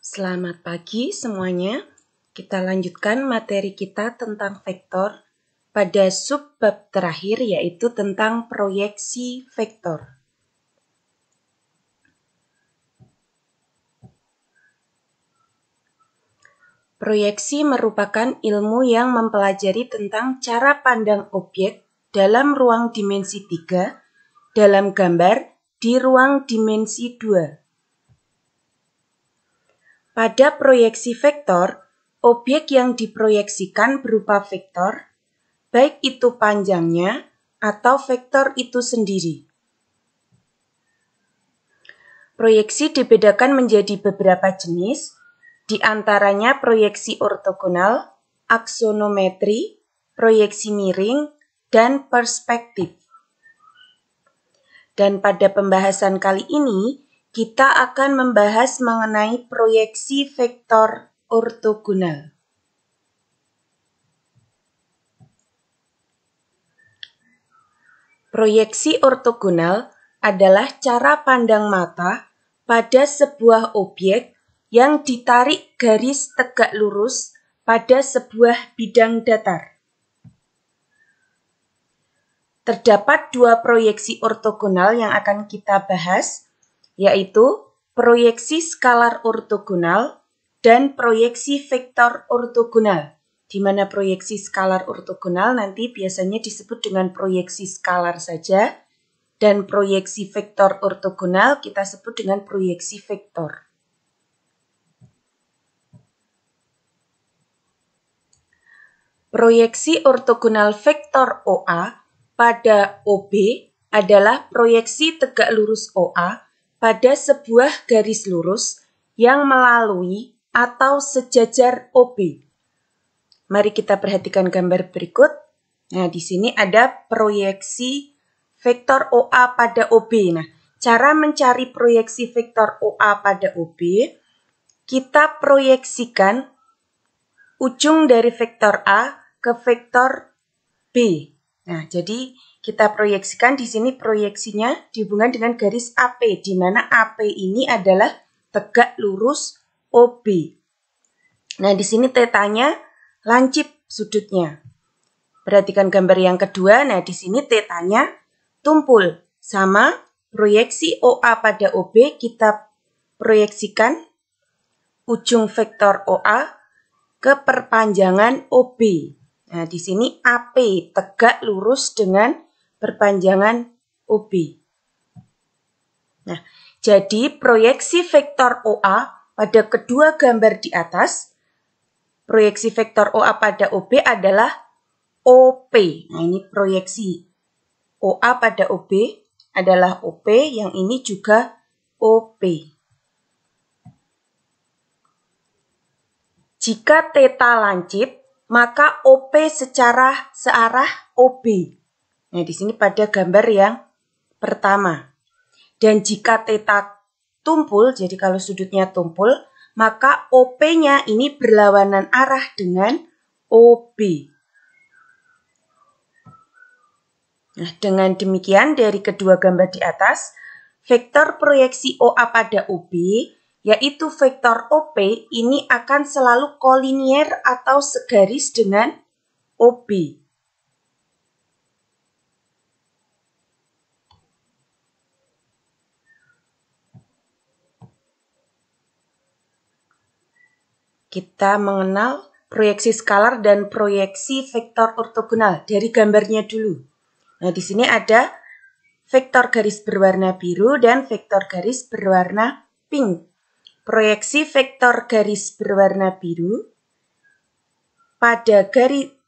Selamat pagi semuanya. Kita lanjutkan materi kita tentang vektor pada subbab terakhir, yaitu tentang proyeksi vektor. Proyeksi merupakan ilmu yang mempelajari tentang cara pandang objek dalam ruang dimensi 3 dalam gambar di ruang dimensi 2. Pada proyeksi vektor, objek yang diproyeksikan berupa vektor, baik itu panjangnya atau vektor itu sendiri. Proyeksi dibedakan menjadi beberapa jenis, di antaranya proyeksi ortogonal, aksonometri, proyeksi miring, dan perspektif. Dan pada pembahasan kali ini, kita akan membahas mengenai proyeksi vektor ortogonal. Proyeksi ortogonal adalah cara pandang mata pada sebuah objek yang ditarik garis tegak lurus pada sebuah bidang datar. Terdapat dua proyeksi ortogonal yang akan kita bahas, yaitu proyeksi skalar ortogonal dan proyeksi vektor ortogonal, di mana proyeksi skalar ortogonal nanti biasanya disebut dengan proyeksi skalar saja, dan proyeksi vektor ortogonal kita sebut dengan proyeksi vektor. Proyeksi ortogonal vektor OA pada OB adalah proyeksi tegak lurus OA pada sebuah garis lurus yang melalui atau sejajar OB. Mari kita perhatikan gambar berikut. Nah, di sini ada proyeksi vektor OA pada OB. Nah, cara mencari proyeksi vektor OA pada OB, kita proyeksikan ujung dari vektor A ke vektor B. Nah, jadi kita proyeksikan di sini proyeksinya dihubungkan dengan garis AP, di mana AP ini adalah tegak lurus OB. Nah, di sini tetanya lancip sudutnya. Perhatikan gambar yang kedua. Nah, di sini tetanya tumpul. Sama proyeksi OA pada OB, kita proyeksikan ujung vektor OA ke perpanjangan OB. Nah, di sini AP tegak lurus dengan perpanjangan OB. Nah, jadi proyeksi vektor OA pada kedua gambar di atas, proyeksi vektor OA pada OB adalah OP. Nah, ini proyeksi OA pada OB adalah OP, yang ini juga OP. Jika theta lancip, maka OP searah OB. Nah, di sini pada gambar yang pertama. Dan jika theta tumpul, jadi kalau sudutnya tumpul, maka OP-nya ini berlawanan arah dengan OB. Nah, dengan demikian dari kedua gambar di atas, vektor proyeksi OA pada OB, yaitu vektor OP, ini akan selalu kolinier atau segaris dengan OB. Kita mengenal proyeksi skalar dan proyeksi vektor ortogonal dari gambarnya dulu. Nah, di sini ada vektor garis berwarna biru dan vektor garis berwarna pink. Proyeksi vektor garis berwarna biru pada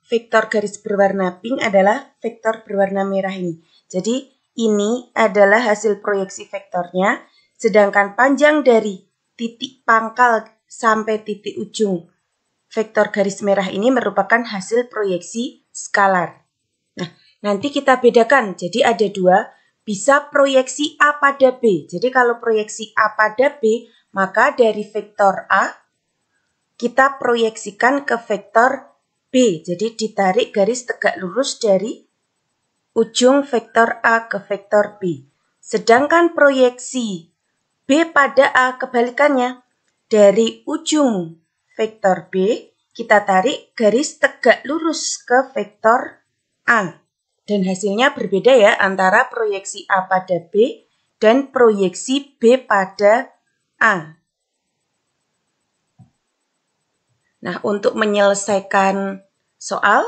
vektor garis berwarna pink adalah vektor berwarna merah ini. Jadi ini adalah hasil proyeksi vektornya, sedangkan panjang dari titik pangkal sampai titik ujung vektor garis merah ini merupakan hasil proyeksi skalar. Nah, nanti kita bedakan, jadi ada dua, bisa proyeksi A pada B. Jadi kalau proyeksi A pada B, maka dari vektor A kita proyeksikan ke vektor B. Jadi ditarik garis tegak lurus dari ujung vektor A ke vektor B. Sedangkan proyeksi B pada A kebalikannya. dari ujung vektor B, kita tarik garis tegak lurus ke vektor A. Dan hasilnya berbeda ya antara proyeksi A pada B dan proyeksi B pada A. Nah, untuk menyelesaikan soal,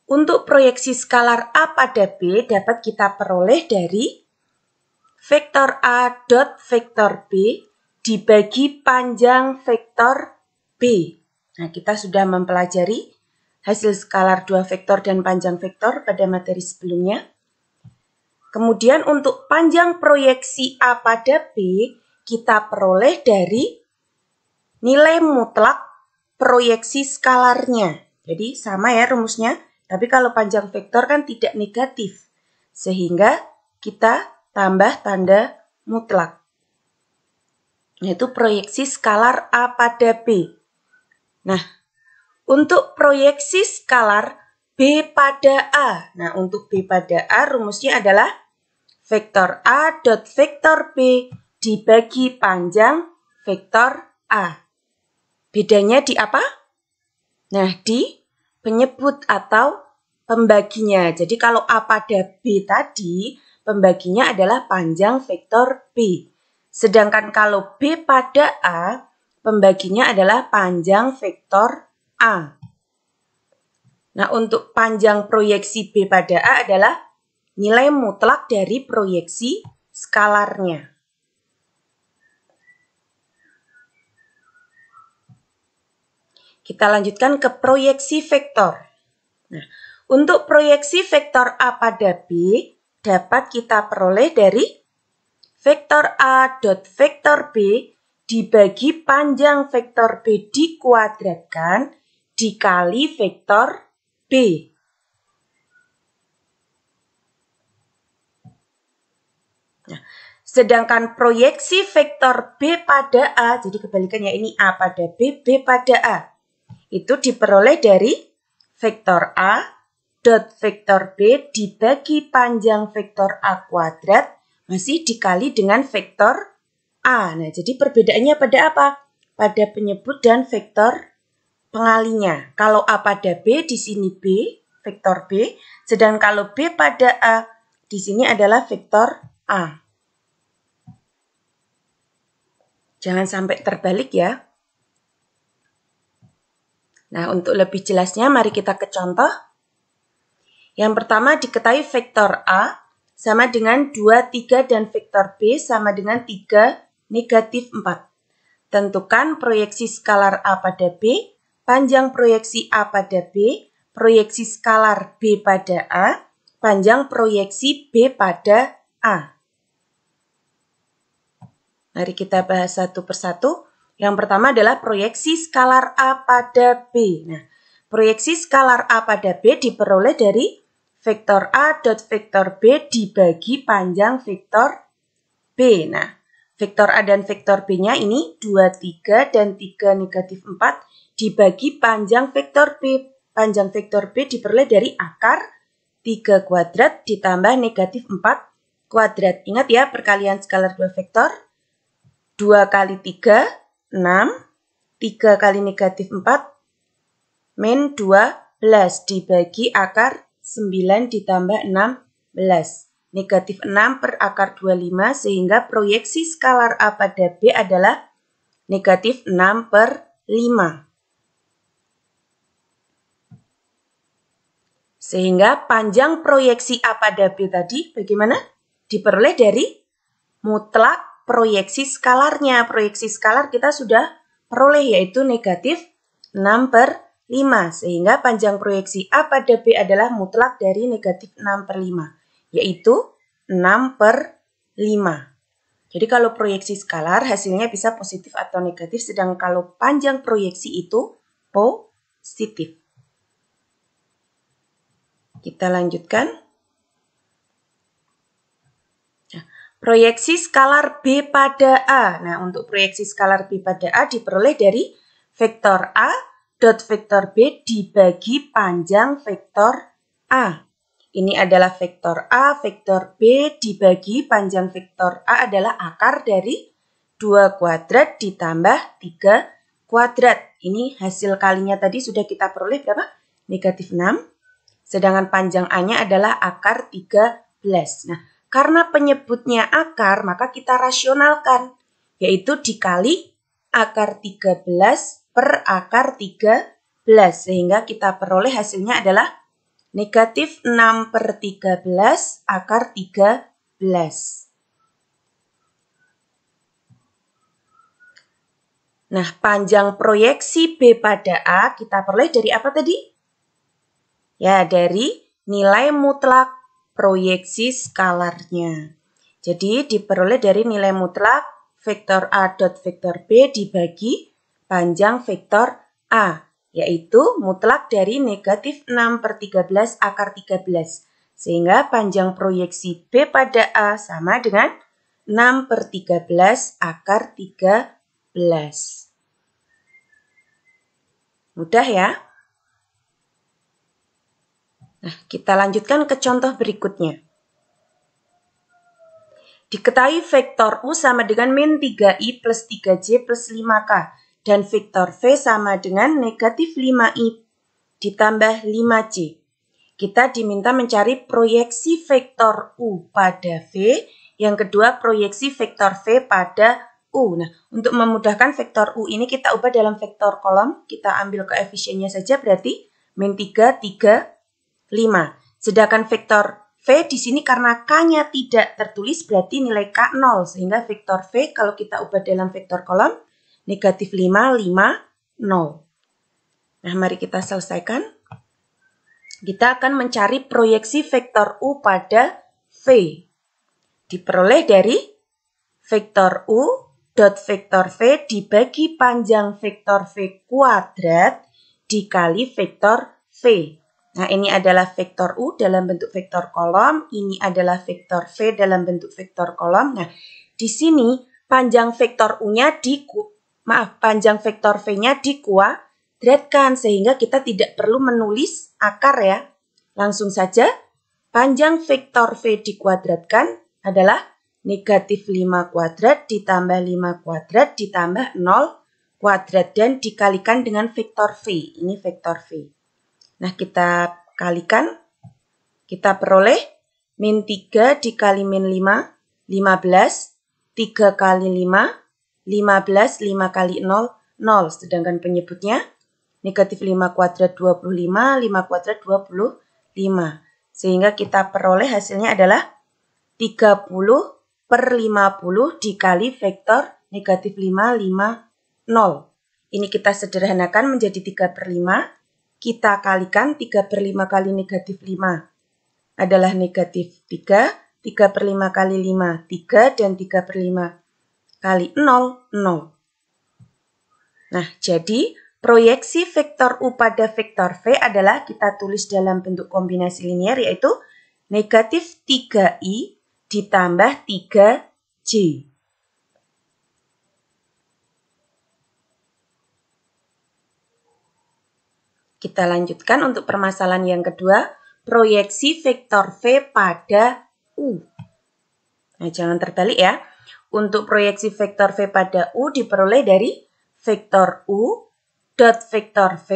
untuk proyeksi skalar A pada B dapat kita peroleh dari vektor A dot vektor B dibagi panjang vektor B. Nah, kita sudah mempelajari hasil skalar dua vektor dan panjang vektor pada materi sebelumnya. Kemudian untuk panjang proyeksi A pada B, kita peroleh dari nilai mutlak proyeksi skalarnya. Jadi sama ya rumusnya, tapi kalau panjang vektor kan tidak negatif. Sehingga kita tambah tanda mutlak. Yaitu proyeksi skalar A pada B. Nah, untuk proyeksi skalar B pada A. Nah, untuk B pada A rumusnya adalah vektor A dot vektor B dibagi panjang vektor A. Bedanya di apa? Nah, di penyebut atau pembaginya. Jadi kalau A pada B tadi, pembaginya adalah panjang vektor B. Sedangkan kalau B pada A, pembaginya adalah panjang vektor A. Nah, untuk panjang proyeksi B pada A adalah nilai mutlak dari proyeksi skalarnya. Kita lanjutkan ke proyeksi vektor. Nah, untuk proyeksi vektor A pada B dapat kita peroleh dari vektor A dot vektor B dibagi panjang vektor B dikuadratkan dikali vektor B. Nah, sedangkan proyeksi vektor B pada A, jadi kebalikannya ini A pada B, B pada A. Itu diperoleh dari vektor A dot vektor B dibagi panjang vektor A kuadrat masih dikali dengan vektor A. Nah, jadi perbedaannya pada apa? Pada penyebut dan vektor pengalinya. Kalau A pada B, di sini B, vektor B. Sedangkan kalau B pada A, di sini adalah vektor A. Jangan sampai terbalik ya. Nah, untuk lebih jelasnya mari kita ke contoh. Yang pertama diketahui vektor A sama dengan 2, 3 dan vektor B sama dengan 3, negatif 4. Tentukan proyeksi skalar A pada B, panjang proyeksi A pada B, proyeksi skalar B pada A, panjang proyeksi B pada A. Mari kita bahas satu persatu. Yang pertama adalah proyeksi skalar A pada B. Nah, proyeksi skalar A pada B diperoleh dari vektor A dot vektor B dibagi panjang vektor B. Nah, vektor A dan vektor B-nya ini 2, 3 dan 3, negatif 4 dibagi panjang vektor B. Panjang vektor B diperoleh dari akar 3 kuadrat ditambah negatif 4 kuadrat. Ingat ya perkalian skalar 2 vektor. 2 kali 3, 6, 3 kali negatif 4, min 12 dibagi akar 9 ditambah 16. Negatif 6 per akar 25 sehingga proyeksi skalar A pada B adalah negatif 6 per 5. Sehingga panjang proyeksi A pada B tadi bagaimana? Diperoleh dari mutlak proyeksi skalarnya. Proyeksi skalar kita sudah peroleh yaitu negatif 6 per 5. Sehingga panjang proyeksi A pada B adalah mutlak dari negatif 6 per 5. Yaitu 6 per 5. Jadi kalau proyeksi skalar hasilnya bisa positif atau negatif. Sedangkan kalau panjang proyeksi itu positif. Kita lanjutkan. Proyeksi skalar B pada A. Nah, untuk proyeksi skalar B pada A diperoleh dari vektor A dot vektor B dibagi panjang vektor A. Ini adalah vektor A, vektor B dibagi panjang vektor A adalah akar dari 2 kuadrat ditambah 3 kuadrat. Ini hasil kalinya tadi sudah kita peroleh berapa? Negatif 6. Sedangkan panjang A-nya adalah akar 13. Nah, karena penyebutnya akar, maka kita rasionalkan. Yaitu dikali akar 13 per akar 13. Sehingga kita peroleh hasilnya adalah negatif 6 per 13 akar 13. Nah, panjang proyeksi B pada A kita peroleh dari apa tadi? Ya, dari nilai mutlak proyeksi skalarnya. Jadi, diperoleh dari nilai mutlak vektor A dot vektor B dibagi panjang vektor A, yaitu mutlak dari negatif 6 per 13 akar 13. Sehingga panjang proyeksi B pada A sama dengan 6 per 13 akar 13. Mudah ya? Nah, kita lanjutkan ke contoh berikutnya. Diketahui vektor U sama dengan min 3i plus 3j plus 5k. Dan vektor V sama dengan negatif 5i ditambah 5j. Kita diminta mencari proyeksi vektor U pada V. Yang kedua, proyeksi vektor V pada U. Nah, untuk memudahkan vektor U ini kita ubah dalam vektor kolom. Kita ambil koefisiennya saja berarti min 3, 3, 5. Sedangkan vektor V di sini karena K-nya tidak tertulis berarti nilai K 0. Sehingga vektor V kalau kita ubah dalam vektor kolom negatif 5, 5, 0. Nah, mari kita selesaikan. Kita akan mencari proyeksi vektor U pada V. Diperoleh dari vektor U dot vektor V dibagi panjang vektor V kuadrat dikali vektor V. Nah, ini adalah vektor U dalam bentuk vektor kolom. Ini adalah vektor V dalam bentuk vektor kolom. Nah, di sini panjang vektor U-nya panjang vektor V-nya dikuadratkan sehingga kita tidak perlu menulis akar ya. Langsung saja panjang vektor V dikuadratkan adalah negatif 5 kuadrat ditambah 5 kuadrat ditambah 0 kuadrat dan dikalikan dengan vektor V. Ini vektor V. Nah, kita kalikan. Kita peroleh min 3 dikali min 5, 15. 3 kali 5, 15. 5 kali 0, 0. Sedangkan penyebutnya negatif 5 kuadrat 25, 5 kuadrat 25. Sehingga kita peroleh hasilnya adalah 30 per 50 dikali vektor negatif 5, 5, 0. Ini kita sederhanakan menjadi 3 per 5. Kita kalikan 3 per 5 kali negatif 5 adalah negatif 3. 3 per 5 kali 5, 3. Dan 3 per 5 kali 0, 0. Nah, jadi proyeksi vektor U pada vektor V adalah kita tulis dalam bentuk kombinasi linear yaitu negatif 3i ditambah 3j. Kita lanjutkan untuk permasalahan yang kedua, proyeksi vektor V pada U. Nah, jangan terbalik ya. Untuk proyeksi vektor V pada U diperoleh dari vektor U dot vektor V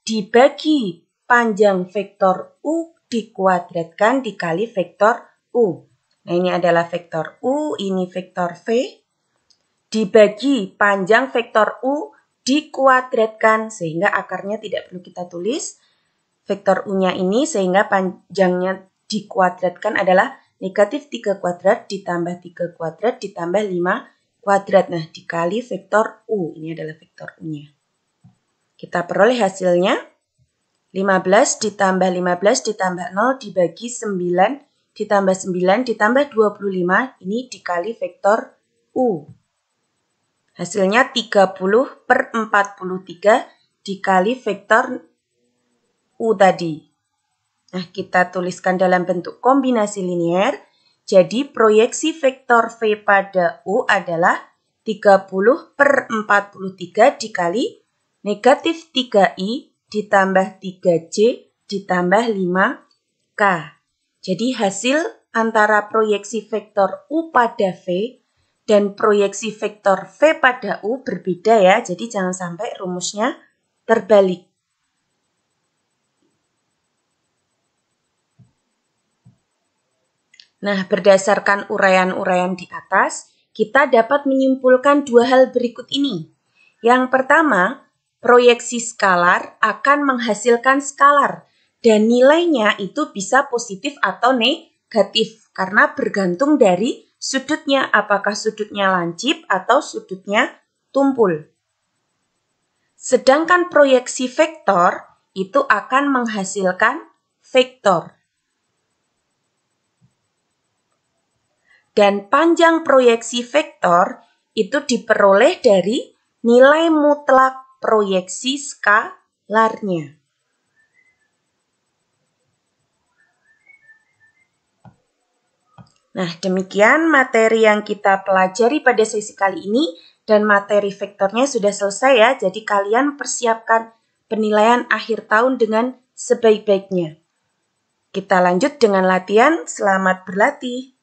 dibagi panjang vektor U dikuadratkan dikali vektor U. Nah, ini adalah vektor U, ini vektor V. Dibagi panjang vektor U dikuadratkan sehingga akarnya tidak perlu kita tulis. Vektor U-nya ini sehingga panjangnya dikuadratkan adalah negatif 3 kuadrat ditambah 3 kuadrat ditambah 5 kuadrat. Nah, dikali vektor U. Ini adalah vektor U-nya. Kita peroleh hasilnya 15 ditambah 15 ditambah 0 dibagi 9 ditambah 9 ditambah 25, ini dikali vektor U. Hasilnya 30 per 43 dikali vektor U tadi. Nah, kita tuliskan dalam bentuk kombinasi linear. Jadi, proyeksi vektor V pada U adalah 30 per 43 dikali negatif 3i ditambah 3j ditambah 5k. Jadi hasil antara proyeksi vektor U pada V dan proyeksi vektor V pada U berbeda ya, jadi jangan sampai rumusnya terbalik. Nah, berdasarkan uraian-uraian di atas, kita dapat menyimpulkan dua hal berikut ini. Yang pertama, proyeksi skalar akan menghasilkan skalar, dan nilainya itu bisa positif atau negatif, karena bergantung dari sudutnya, apakah sudutnya lancip atau sudutnya tumpul. Sedangkan proyeksi vektor itu akan menghasilkan vektor. Dan panjang proyeksi vektor itu diperoleh dari nilai mutlak proyeksi skalarnya. Nah, demikian materi yang kita pelajari pada sesi kali ini, dan materi vektornya sudah selesai ya, jadi kalian persiapkan penilaian akhir tahun dengan sebaik-baiknya. Kita lanjut dengan latihan, selamat berlatih.